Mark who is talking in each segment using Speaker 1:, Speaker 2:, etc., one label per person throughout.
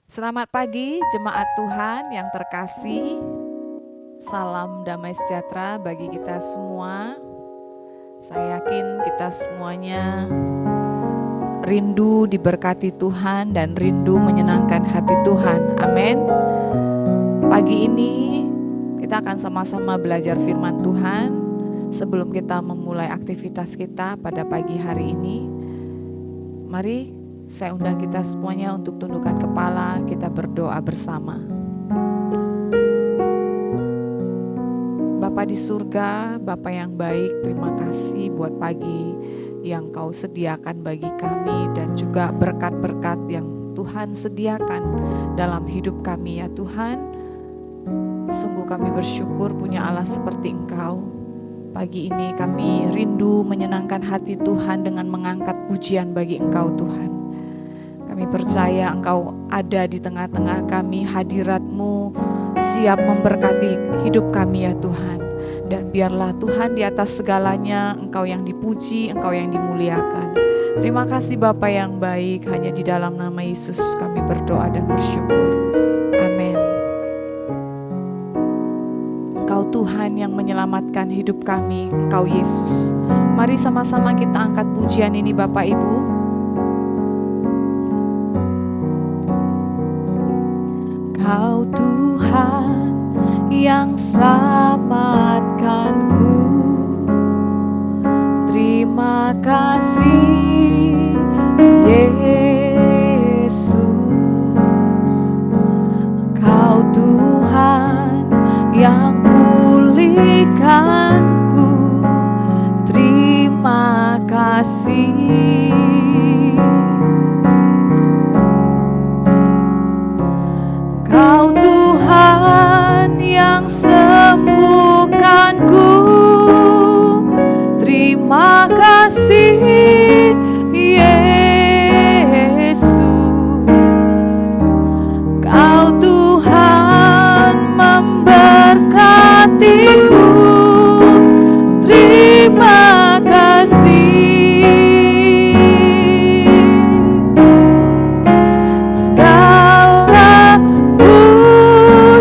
Speaker 1: Selamat pagi jemaat Tuhan yang terkasih. Salam damai sejahtera bagi kita semua. Saya yakin kita semuanya rindu diberkati Tuhan dan rindu menyenangkan hati Tuhan. Amin. Pagi ini kita akan sama-sama belajar firman Tuhan. Sebelum kita memulai aktivitas kita pada pagi hari ini, mari saya undang kita semuanya untuk tundukkan kepala, kita berdoa bersama. Bapa di surga, Bapa yang baik, terima kasih buat pagi yang Kau sediakan bagi kami dan juga berkat-berkat yang Tuhan sediakan dalam hidup kami ya Tuhan. Sungguh kami bersyukur punya Allah seperti Engkau. Pagi ini kami rindu menyenangkan hati Tuhan dengan mengangkat pujian bagi Engkau Tuhan. Kami percaya Engkau ada di tengah-tengah kami, hadirat-Mu siap memberkati hidup kami ya Tuhan. Dan biarlah Tuhan di atas segalanya Engkau yang dipuji, Engkau yang dimuliakan. Terima kasih Bapa yang baik, hanya di dalam nama Yesus kami berdoa dan bersyukur. Amin. Engkau Tuhan yang menyelamatkan hidup kami, Engkau Yesus. Mari sama-sama kita angkat pujian ini Bapak Ibu. Kau Tuhan yang selamatkanku, terima kasih Yesus. Kau Tuhan yang pulihkanku, terima kasih. Kau Tuhan yang sembuhkanku, terima kasih Yesus. Kau Tuhan memberkatiku, terima kasih.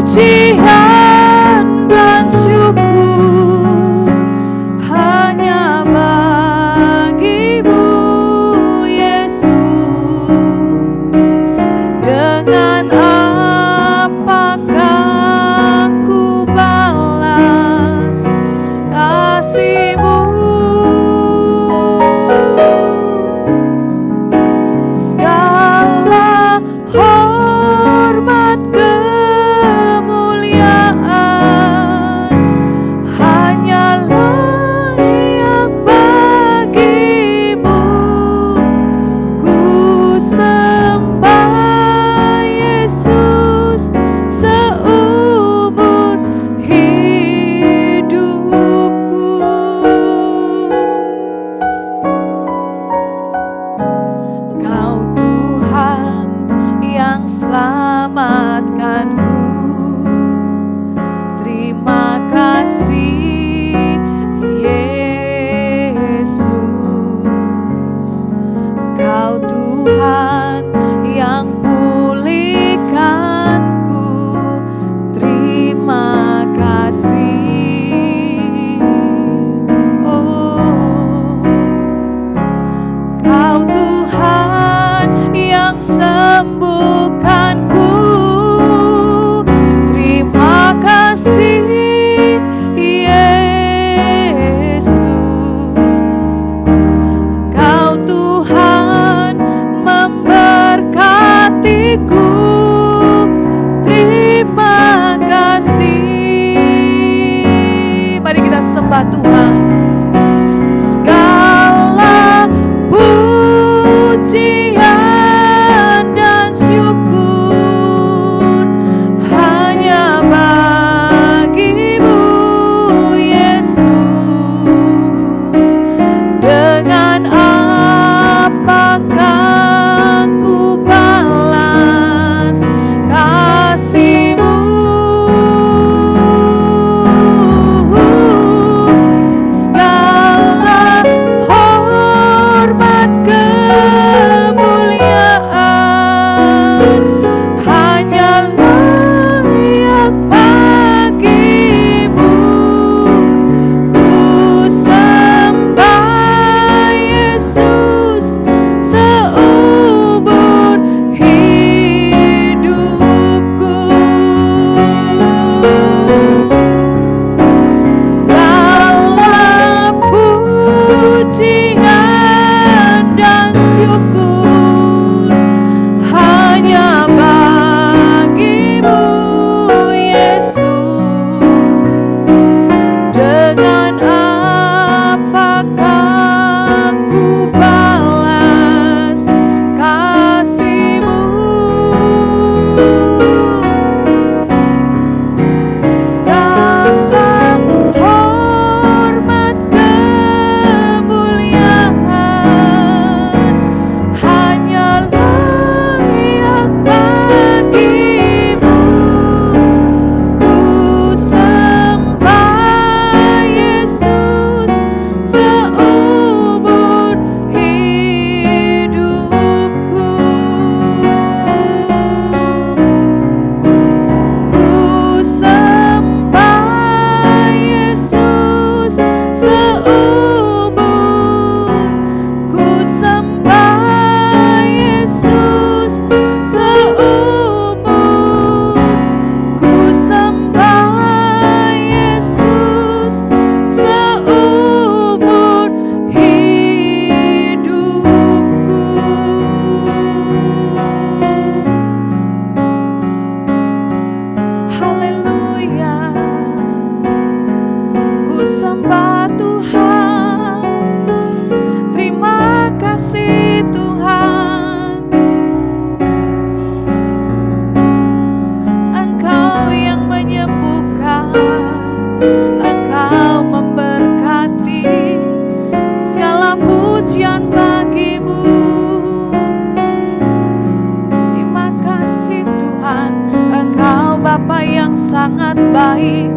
Speaker 1: Pujian dan syukur hanya bagimu Yesus. Dengan apakah ku balas kasih-Mu? Segala hormat Yesus. sangat baik.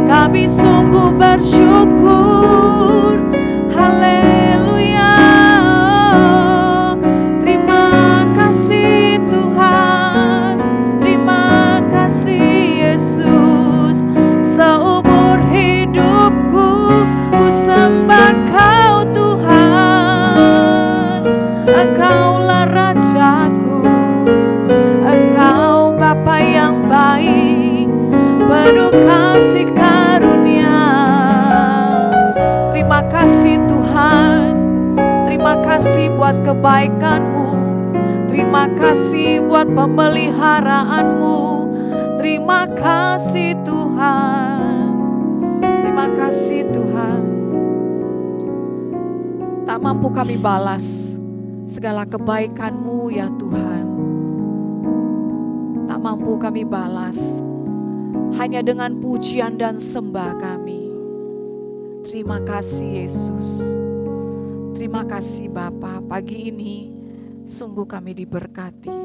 Speaker 1: Kami sungguh bersyukur. Haleluya. Terima kasih Tuhan, terima kasih Yesus. Seumur hidupku ku sembah Kau Tuhan. Engkaulah Rajaku, Engkau Bapa yang baik, penuh kasih karunia. Terima kasih Tuhan, terima kasih buat kebaikan-Mu, terima kasih buat pemeliharaanmu. Terima kasih Tuhan, terima kasih Tuhan. Tak mampu kami balas segala kebaikan-Mu ya Tuhan. Tak mampu kami balas hanya dengan pujian dan sembah kami. Terima kasih Yesus. Terima kasih Bapa, pagi ini sungguh kami diberkati.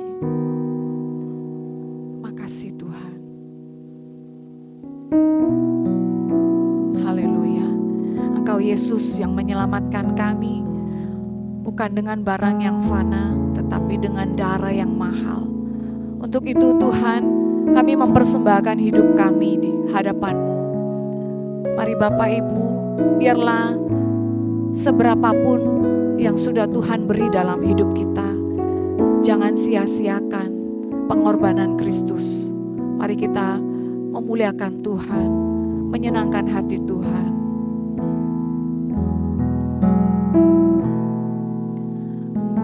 Speaker 1: Terima kasih Tuhan. Haleluya. Engkau Yesus yang menyelamatkan kami, bukan dengan barang yang fana, tetapi dengan darah yang mahal. Untuk itu Tuhan, kami mempersembahkan hidup kami di hadapan-Mu. Mari Bapak Ibu, biarlah seberapapun yang sudah Tuhan beri dalam hidup kita, jangan sia-siakan pengorbanan Kristus. Mari kita memuliakan Tuhan, menyenangkan hati Tuhan.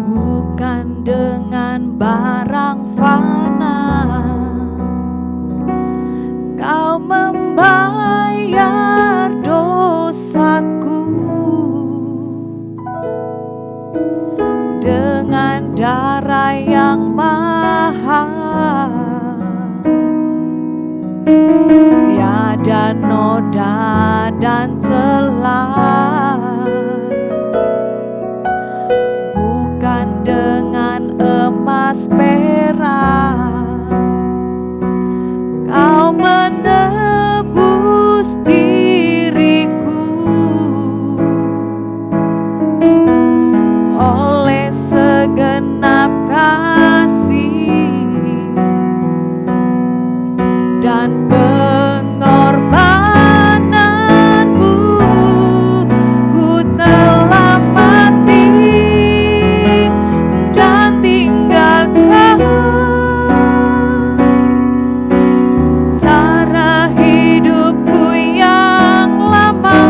Speaker 1: Bukan dengan barang fana Kau membayar dosaku, dengan darah yang mahal, tiada noda dan celah. Bukan dengan emas perak Kau menebus diriku, oleh segenap kasih dan pengorbananmu, ku telah mati dan tinggalkan cara hidupku yang lama.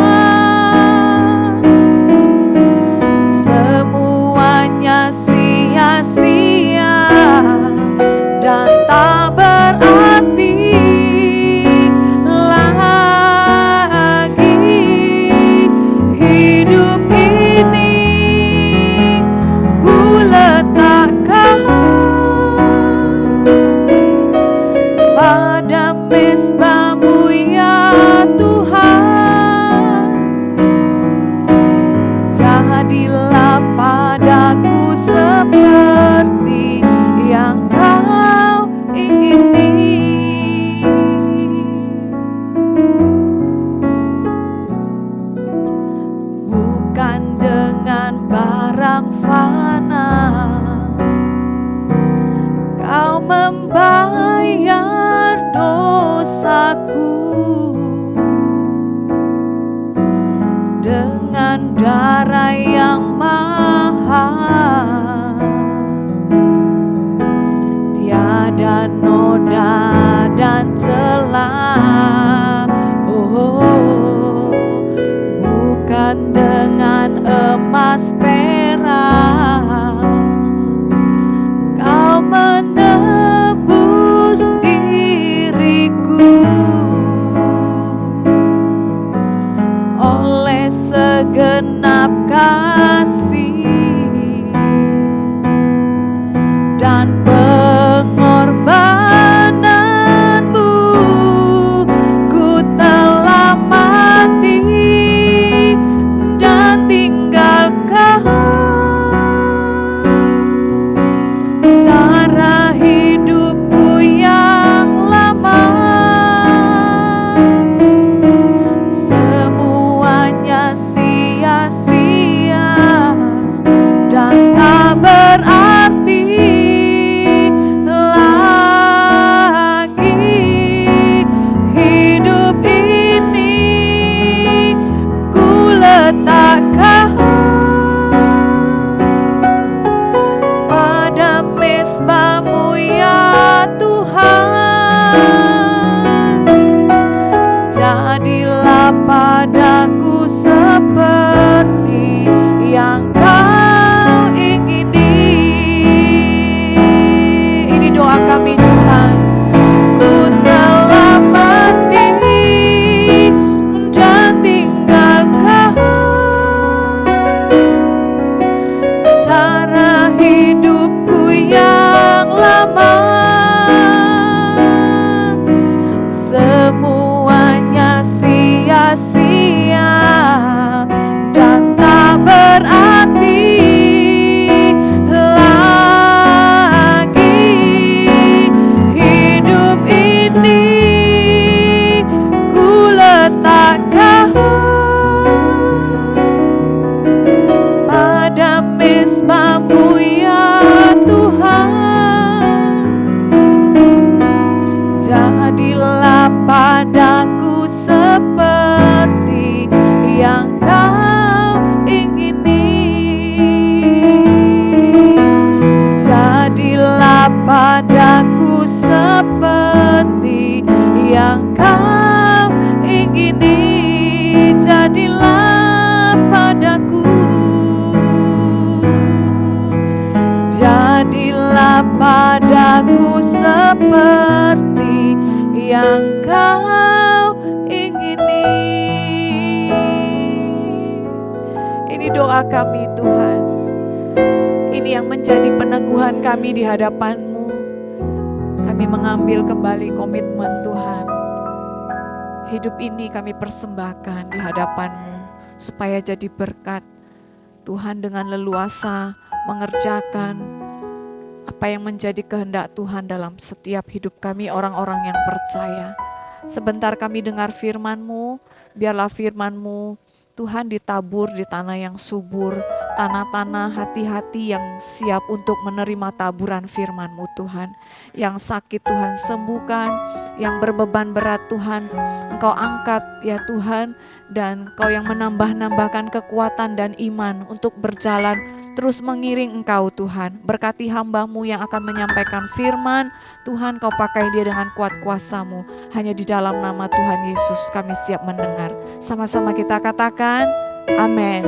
Speaker 1: Semuanya sia-sia dan tak berarti lagi. Hidup ini ku letakkan pada mezbah-Mu ya Tuhan. Jadilah padaku seperti yang Kau ingini. Bukan dengan barang fana Kau membayar dosaku, dengan darah yang mahal, tiada noda dan celah. Oh, bukan dengan emas perak Kau menebus diriku, oleh segenap kasih dan pengorbananmu, ku telah mati dan tinggalkan jadilah padaku, jadilah padaku seperti yang kau ingini. Ini doa kami Tuhan, ini yang menjadi peneguhan kami di hadapan-Mu. Kami mengambil kembali komitmen Tuhan, hidup ini kami persembahkan di hadapan-Mu supaya jadi berkat. Tuhan dengan leluasa mengerjakan apa yang menjadi kehendak Tuhan dalam setiap hidup kami orang-orang yang percaya. Sebentar kami dengar firman-Mu, biarlah firman-Mu Tuhan ditabur di tanah yang subur, tanah-tanah hati-hati yang siap untuk menerima taburan firman-Mu Tuhan. Yang sakit Tuhan sembuhkan, yang berbeban berat Tuhan Engkau angkat ya Tuhan, dan Engkau yang menambah-nambahkan kekuatan dan iman untuk berjalan terus mengiring Engkau Tuhan. Berkati hamba-Mu yang akan menyampaikan firman, Tuhan Kau pakai dia dengan kuat kuasa-Mu. Hanya di dalam nama Tuhan Yesus kami siap mendengar. Sama-sama kita katakan, amin.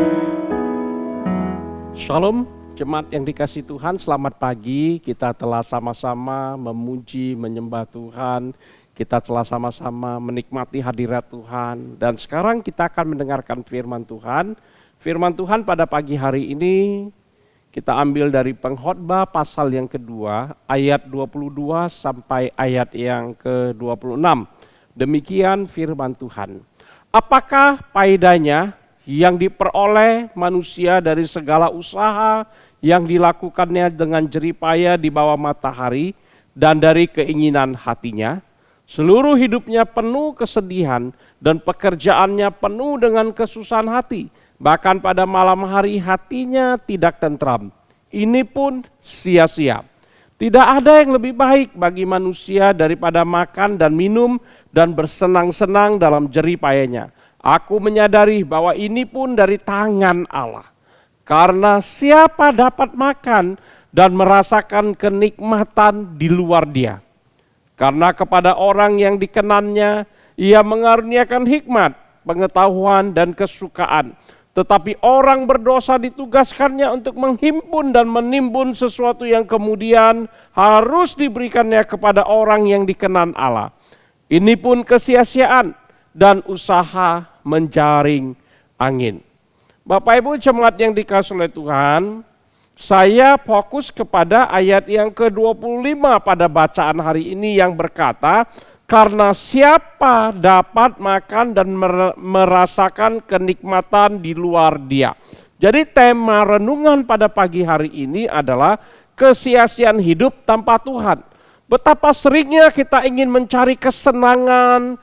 Speaker 2: Shalom, jemaat yang dikasihi Tuhan, selamat pagi. Kita telah sama-sama memuji, menyembah Tuhan. Kita telah sama-sama menikmati hadirat Tuhan. Dan sekarang kita akan mendengarkan firman Tuhan. Firman Tuhan pada pagi hari ini kita ambil dari Pengkhotbah pasal yang kedua, ayat 22 sampai ayat yang ke-26. Demikian firman Tuhan. Apakah faedahnya yang diperoleh manusia dari segala usaha yang dilakukannya dengan jeripaya di bawah matahari dan dari keinginan hatinya? Seluruh hidupnya penuh kesedihan dan pekerjaannya penuh dengan kesusahan hati. Bahkan pada malam hari hatinya tidak tentram. Ini pun sia-sia. Tidak ada yang lebih baik bagi manusia daripada makan dan minum dan bersenang-senang dalam jeripayanya. Aku menyadari bahwa ini pun dari tangan Allah. Karena siapa dapat makan dan merasakan kenikmatan di luar Dia? Karena kepada orang yang dikenannya, Ia mengaruniakan hikmat, pengetahuan dan kesukaan. Tetapi orang berdosa ditugaskannya untuk menghimpun dan menimbun sesuatu yang kemudian harus diberikannya kepada orang yang dikenan Allah. Ini pun kesia-siaan dan usaha menjaring angin. Bapak Ibu jemaat yang dikasihi oleh Tuhan, saya fokus kepada ayat yang ke-25 pada bacaan hari ini yang berkata, karena siapa dapat makan dan merasakan kenikmatan di luar Dia. Jadi tema renungan pada pagi hari ini adalah kesia-siaan hidup tanpa Tuhan. Betapa seringnya kita ingin mencari kesenangan,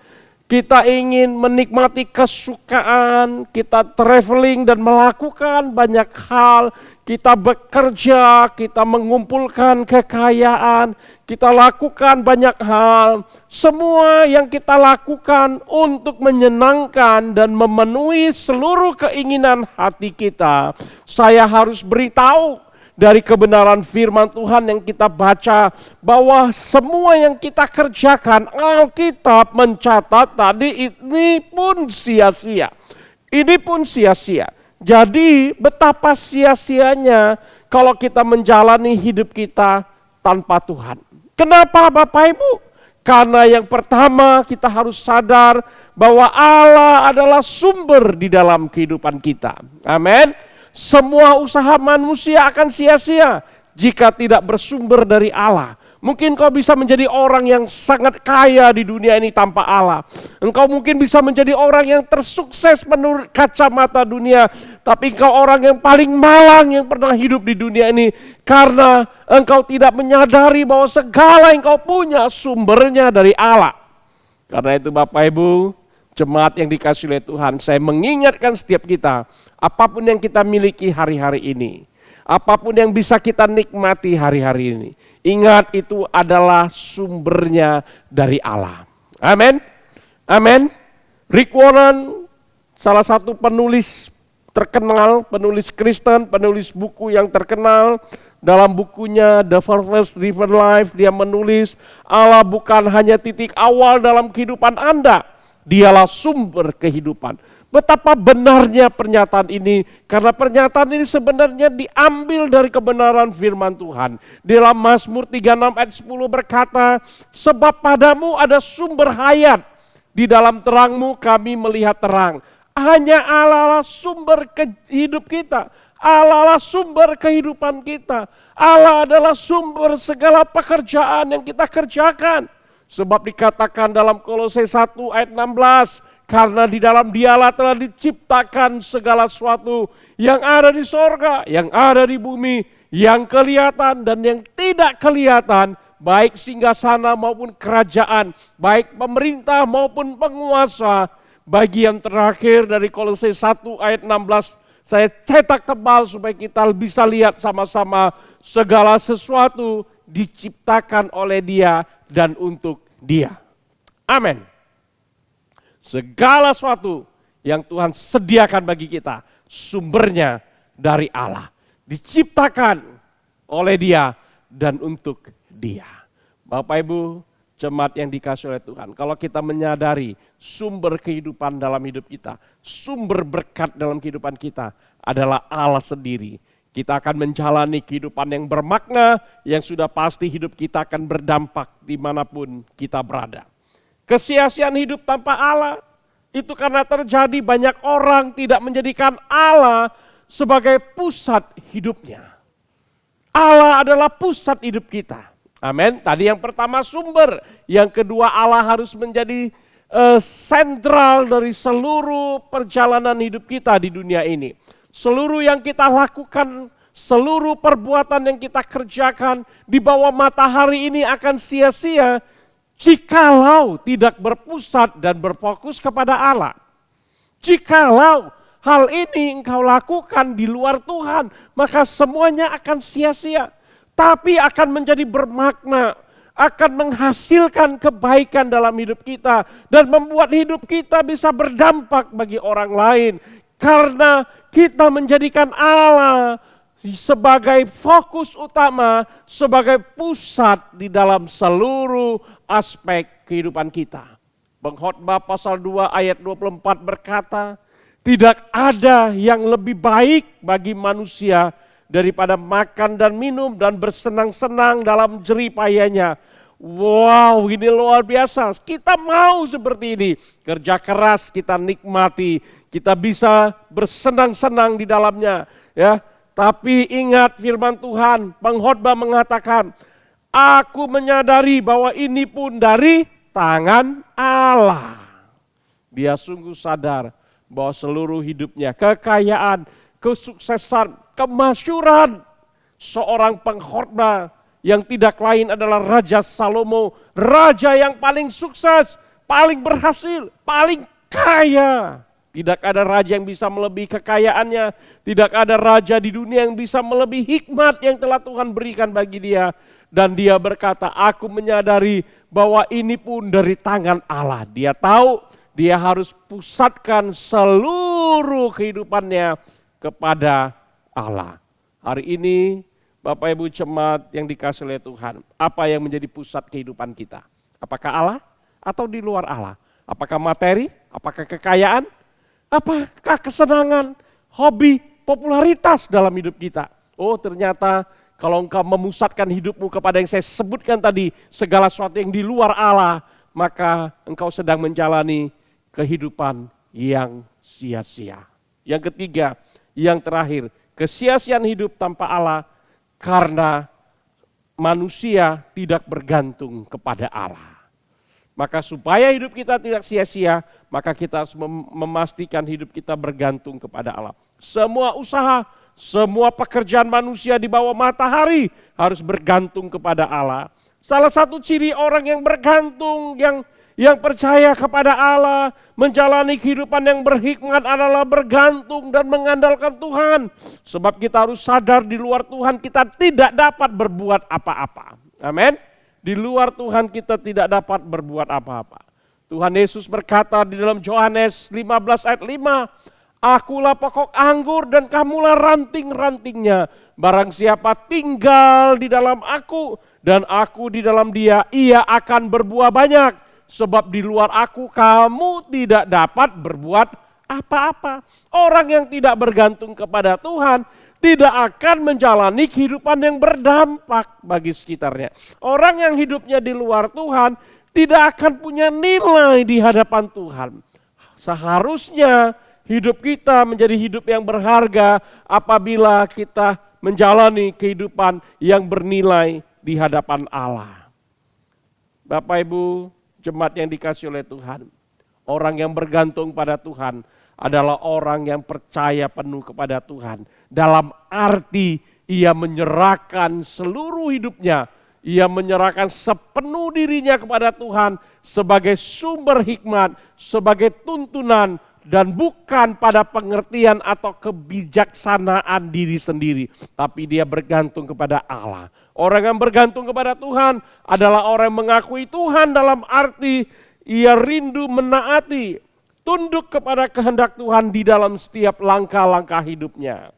Speaker 2: kita ingin menikmati kesukaan, kita traveling dan melakukan banyak hal, kita bekerja, kita mengumpulkan kekayaan, kita lakukan banyak hal. Semua yang kita lakukan untuk menyenangkan dan memenuhi seluruh keinginan hati kita. Saya harus beritahu dari kebenaran firman Tuhan yang kita baca, bahwa semua yang kita kerjakan, Alkitab mencatat tadi, ini pun sia-sia. Ini pun sia-sia. Jadi betapa sia-sianya kalau kita menjalani hidup kita tanpa Tuhan. Kenapa Bapak Ibu? Karena yang pertama kita harus sadar bahwa Allah adalah sumber di dalam kehidupan kita. Amin. Semua usaha manusia akan sia-sia jika tidak bersumber dari Allah. Mungkin kau bisa menjadi orang yang sangat kaya di dunia ini tanpa Allah. Engkau mungkin bisa menjadi orang yang tersukses menurut kacamata dunia, tapi engkau orang yang paling malang yang pernah hidup di dunia ini, karena engkau tidak menyadari bahwa segala yang kau punya sumbernya dari Allah. Karena itu Bapak Ibu, jemaat yang dikasihi oleh Tuhan, saya mengingatkan setiap kita, apapun yang kita miliki hari-hari ini, apapun yang bisa kita nikmati hari-hari ini, ingat itu adalah sumbernya dari Allah. Amin. Amin. Rick Warren, salah satu penulis terkenal, penulis Kristen, penulis buku yang terkenal, dalam bukunya The Purpose Driven Life, dia menulis, Allah bukan hanya titik awal dalam kehidupan Anda, Dialah sumber kehidupan. Betapa benarnya pernyataan ini, karena pernyataan ini sebenarnya diambil dari kebenaran firman Tuhan. Di dalam Mazmur 36 ayat 10 berkata, sebab padamu ada sumber hayat, di dalam terangmu kami melihat terang. Hanya Allah lah sumber hidup kita, Allah lah sumber kehidupan kita, Allah adalah sumber segala pekerjaan yang kita kerjakan. Sebab dikatakan dalam Kolose 1 ayat 16, karena di dalam Dialah telah diciptakan segala sesuatu yang ada di sorga, yang ada di bumi, yang kelihatan dan yang tidak kelihatan, baik singgasana maupun kerajaan, baik pemerintah maupun penguasa. Bagi yang terakhir dari Kolose 1 ayat 16, saya cetak tebal supaya kita bisa lihat sama-sama, segala sesuatu diciptakan oleh Dia dan untuk Dia. Amin. Segala sesuatu yang Tuhan sediakan bagi kita, sumbernya dari Allah. Diciptakan oleh Dia dan untuk Dia. Bapak Ibu, jemaat yang dikasihi oleh Tuhan, kalau kita menyadari sumber kehidupan dalam hidup kita, sumber berkat dalam kehidupan kita adalah Allah sendiri, kita akan menjalani kehidupan yang bermakna, yang sudah pasti hidup kita akan berdampak dimanapun kita berada. Kesia-siaan hidup tanpa Allah itu karena terjadi banyak orang tidak menjadikan Allah sebagai pusat hidupnya. Allah adalah pusat hidup kita. Amin. Tadi yang pertama sumber, yang kedua Allah harus menjadi sentral dari seluruh perjalanan hidup kita di dunia ini. Seluruh yang kita lakukan, seluruh perbuatan yang kita kerjakan di bawah matahari ini akan sia-sia jikalau tidak berpusat dan berfokus kepada Allah. Jikalau hal ini engkau lakukan di luar Tuhan, maka semuanya akan sia-sia. Tapi akan menjadi bermakna, akan menghasilkan kebaikan dalam hidup kita. Dan membuat hidup kita bisa berdampak bagi orang lain. Karena kita menjadikan Allah sebagai fokus utama, sebagai pusat di dalam seluruh aspek kehidupan kita. Pengkhotbah pasal 2 ayat 24 berkata, tidak ada yang lebih baik bagi manusia daripada makan dan minum dan bersenang-senang dalam jeripayanya. Wow, ini luar biasa. Kita mau seperti ini. Kerja keras kita nikmati, kita bisa bersenang-senang di dalamnya, ya. Tapi ingat firman Tuhan, pengkhotbah mengatakan, aku menyadari bahwa ini pun dari tangan Allah. Dia sungguh sadar bahwa seluruh hidupnya, kekayaan, kesuksesan, kemasyhuran seorang pengkhotbah yang tidak lain adalah Raja Salomo, raja yang paling sukses, paling berhasil, paling kaya. Tidak ada raja yang bisa melebihi kekayaannya, tidak ada raja di dunia yang bisa melebihi hikmat yang telah Tuhan berikan bagi dia. Dan dia berkata, aku menyadari bahwa ini pun dari tangan Allah. Dia tahu dia harus pusatkan seluruh kehidupannya kepada Allah. Hari ini Bapak Ibu jemaat yang dikasihi oleh Tuhan, apa yang menjadi pusat kehidupan kita? Apakah Allah atau di luar Allah? Apakah materi? Apakah kekayaan? Apakah kesenangan, hobi, popularitas dalam hidup kita? Oh, ternyata kalau engkau memusatkan hidupmu kepada yang saya sebutkan tadi, segala sesuatu yang di luar Allah, maka engkau sedang menjalani kehidupan yang sia-sia. Yang ketiga, yang terakhir, kesia-siaan hidup tanpa Allah karena manusia tidak bergantung kepada Allah. Maka supaya hidup kita tidak sia-sia, maka kita harus memastikan hidup kita bergantung kepada Allah. Semua usaha, semua pekerjaan manusia di bawah matahari harus bergantung kepada Allah. Salah satu ciri orang yang bergantung, yang percaya kepada Allah, menjalani kehidupan yang berhikmat adalah bergantung dan mengandalkan Tuhan. Sebab kita harus sadar di luar Tuhan kita tidak dapat berbuat apa-apa. Amin. Di luar Tuhan kita tidak dapat berbuat apa-apa. Tuhan Yesus berkata di dalam Yohanes 15 ayat 5, akulah pokok anggur dan kamulah ranting-rantingnya. Barang siapa tinggal di dalam aku dan aku di dalam dia, ia akan berbuah banyak. Sebab di luar aku kamu tidak dapat berbuat apa-apa. Orang yang tidak bergantung kepada Tuhan tidak akan menjalani kehidupan yang berdampak bagi sekitarnya. Orang yang hidupnya di luar Tuhan tidak akan punya nilai di hadapan Tuhan. Seharusnya hidup kita menjadi hidup yang berharga apabila kita menjalani kehidupan yang bernilai di hadapan Allah. Bapak Ibu, jemaat yang dikasihi oleh Tuhan, orang yang bergantung pada Tuhan adalah orang yang percaya penuh kepada Tuhan. Dalam arti ia menyerahkan seluruh hidupnya, ia menyerahkan sepenuh dirinya kepada Tuhan sebagai sumber hikmat, sebagai tuntunan, dan bukan pada pengertian atau kebijaksanaan diri sendiri. Tapi dia bergantung kepada Allah. Orang yang bergantung kepada Tuhan adalah orang yang mengakui Tuhan dalam arti ia rindu menaati, tunduk kepada kehendak Tuhan di dalam setiap langkah-langkah hidupnya.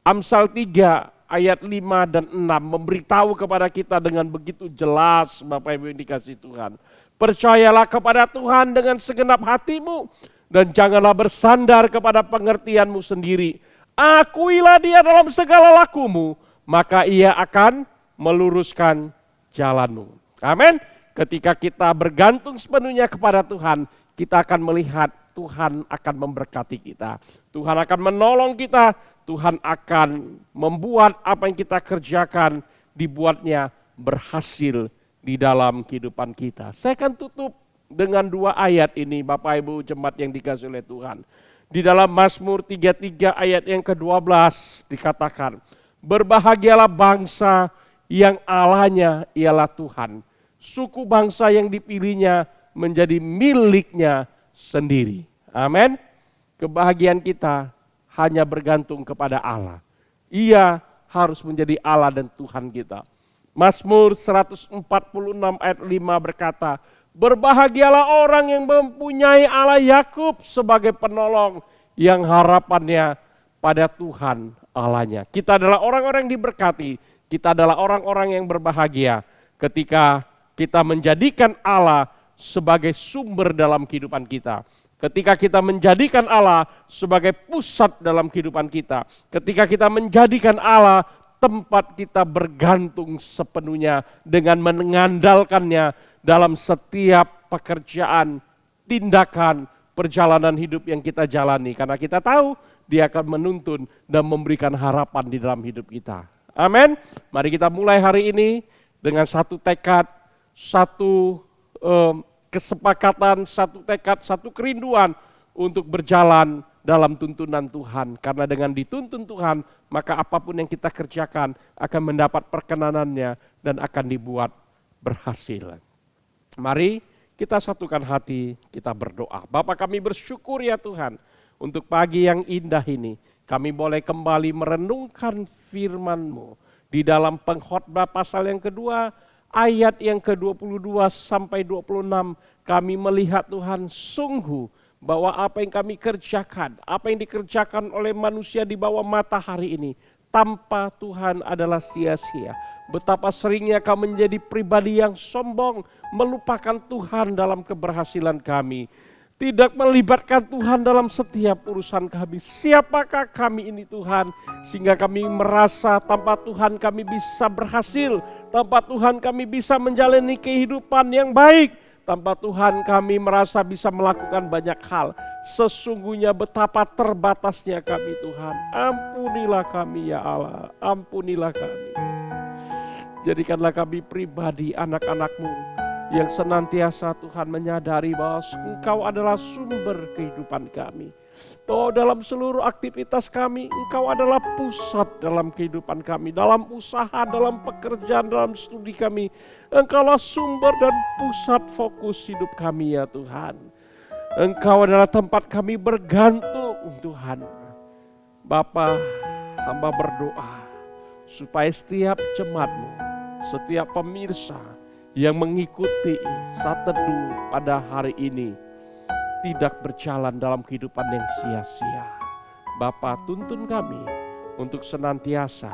Speaker 2: Amsal 3 ayat 5 dan 6 memberitahu kepada kita dengan begitu jelas, Bapak Ibu yang dikasihi Tuhan. Percayalah kepada Tuhan dengan segenap hatimu dan janganlah bersandar kepada pengertianmu sendiri. Akuilah dia dalam segala lakumu, maka ia akan meluruskan jalanmu. Amin. Ketika kita bergantung sepenuhnya kepada Tuhan, kita akan melihat Tuhan akan memberkati kita. Tuhan akan menolong kita. Tuhan akan membuat apa yang kita kerjakan dibuatnya berhasil di dalam kehidupan kita. Saya akan tutup dengan 2 ayat ini, Bapak Ibu jemaat yang dikasihi oleh Tuhan. Di dalam Mazmur 33 ayat yang ke-12 dikatakan, berbahagialah bangsa yang Allahnya ialah Tuhan. Suku bangsa yang dipilihnya menjadi miliknya sendiri. Amin. Kebahagiaan kita hanya bergantung kepada Allah. Ia harus menjadi Allah dan Tuhan kita. Mazmur 146 ayat 5 berkata, berbahagialah orang yang mempunyai Allah Yakub sebagai penolong yang harapannya pada Tuhan Allahnya. Kita adalah orang-orang yang diberkati, kita adalah orang-orang yang berbahagia ketika kita menjadikan Allah sebagai sumber dalam kehidupan kita. Ketika kita menjadikan Allah sebagai pusat dalam kehidupan kita. Ketika kita menjadikan Allah tempat kita bergantung sepenuhnya dengan mengandalkannya dalam setiap pekerjaan, tindakan, perjalanan hidup yang kita jalani. Karena kita tahu dia akan menuntun dan memberikan harapan di dalam hidup kita. Amin. Mari kita mulai hari ini dengan satu tekad, satu kesepakatan, satu tekad, satu kerinduan untuk berjalan dalam tuntunan Tuhan. Karena dengan dituntun Tuhan, maka apapun yang kita kerjakan akan mendapat perkenanannya dan akan dibuat berhasil. Mari kita satukan hati, kita berdoa. Bapa, kami bersyukur ya Tuhan untuk pagi yang indah ini. Kami boleh kembali merenungkan firman-Mu di dalam Pengkhotbah pasal yang kedua, ayat yang ke-22 sampai 26, kami melihat Tuhan sungguh bahwa apa yang kami kerjakan, apa yang dikerjakan oleh manusia di bawah matahari ini, tanpa Tuhan adalah sia-sia. Betapa seringnya kami menjadi pribadi yang sombong, melupakan Tuhan dalam keberhasilan kami. Tidak melibatkan Tuhan dalam setiap urusan kami. Siapakah kami ini Tuhan? Sehingga kami merasa tanpa Tuhan kami bisa berhasil. Tanpa Tuhan kami bisa menjalani kehidupan yang baik. Tanpa Tuhan kami merasa bisa melakukan banyak hal. Sesungguhnya betapa terbatasnya kami Tuhan. Ampunilah kami ya Allah. Ampunilah kami. Jadikanlah kami pribadi anak-anak-Mu yang senantiasa Tuhan menyadari bahwa Engkau adalah sumber kehidupan kami. Bahwa dalam seluruh aktivitas kami, Engkau adalah pusat dalam kehidupan kami. Dalam usaha, dalam pekerjaan, dalam studi kami, Engkaulah sumber dan pusat fokus hidup kami ya Tuhan. Engkau adalah tempat kami bergantung Tuhan. Bapa, hamba berdoa supaya setiap jemaat-Mu, setiap pemirsa yang mengikuti saat teduh pada hari ini tidak berjalan dalam kehidupan yang sia-sia. Bapa, tuntun kami untuk senantiasa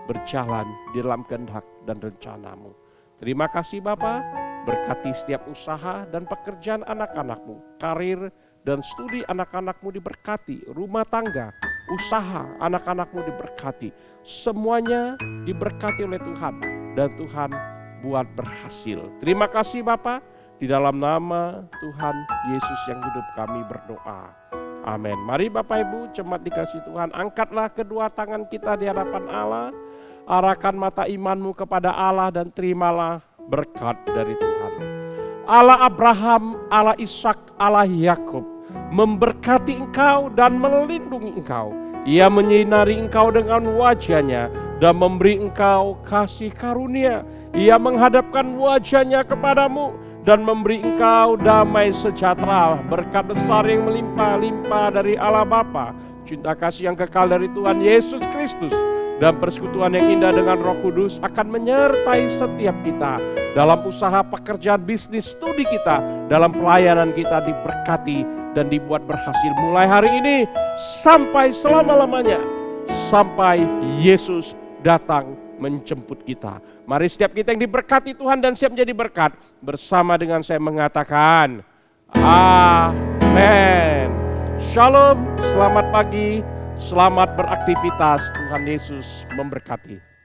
Speaker 2: berjalan di dalam kehendak dan rencana-Mu. Terima kasih Bapa, berkati setiap usaha dan pekerjaan anak-anak-Mu, karir dan studi anak-anakmu diberkati, rumah tangga, usaha anak-anakmu diberkati. Semuanya diberkati oleh Tuhan dan Tuhan buat berhasil. Terima kasih Bapa, di dalam nama Tuhan Yesus yang hidup kami berdoa. Amin. Mari Bapak Ibu jemaat dikasih Tuhan, angkatlah kedua tangan kita di hadapan Allah, arahkan mata imanmu kepada Allah dan terimalah berkat dari Tuhan. Allah Abraham, Allah Ishak, Allah Yakub memberkati engkau dan melindungi engkau. Ia menyinari engkau dengan wajahnya dan memberi engkau kasih karunia. Ia menghadapkan wajahnya kepadamu dan memberi engkau damai sejahtera, berkat besar yang melimpah-limpah dari Allah Bapa, cinta kasih yang kekal dari Tuhan Yesus Kristus, dan persekutuan yang indah dengan Roh Kudus akan menyertai setiap kita dalam usaha, pekerjaan, bisnis, studi kita, dalam pelayanan kita diberkati dan dibuat berhasil mulai hari ini sampai selama-lamanya, sampai Yesus datang menjemput kita. Mari setiap kita yang diberkati Tuhan dan siap menjadi berkat, bersama dengan saya mengatakan amin. Shalom, selamat pagi, selamat beraktivitas, Tuhan Yesus memberkati.